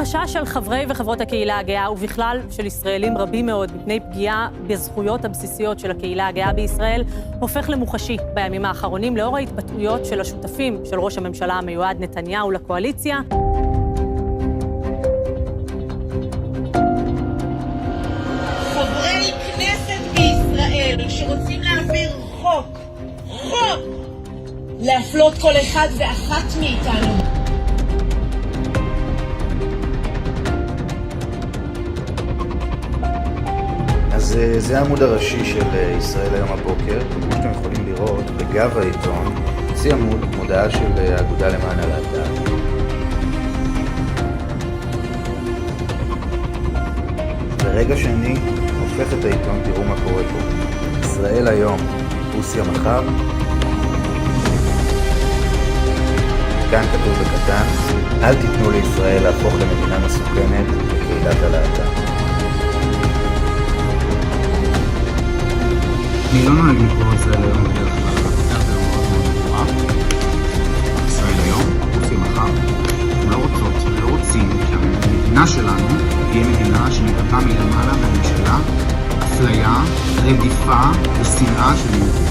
החשש של חברי וחברות הקהילה הגאה, ובכלל של ישראלים רבים מאוד, מפני פגיעה בזכויות הבסיסיות של הקהילה הגאה בישראל, הופך למוחשי בימים האחרונים, לאור ההתבטאויות של השותפים של ראש הממשלה המיועד נתניהו לקואליציה. חברי כנסת בישראל שרוצים להעביר חוק להפלות כל אחד ואחת מאיתנו. אז זה העמוד הראשי של ישראל היום הבוקר. כמו שאתם יכולים לראות, בגב העיתון, חצי עמוד, מודעה של האגודה למען הלהט"ב. ברגע שאני הופך את העיתון, תראו מה קורה פה. ישראל היום, רוסיה מחר. כאן כתוב בקטן, אל תיתנו לישראל להפוך למדינה מסוכנת בקהילת הלהט"ב. אני לא נוהג לקרוא ישראל היום בדרך כלל, הכותרת היום מאוד מאוד ברורה. ישראל היום, רוסיה מחר. אנחנו לא רוצות ולא רוצים שהמדינה שלנו תהיה מדינה שנגרתה מלמעלה מהממשלה, אפליה, רדיפה ושנאה של יהודים.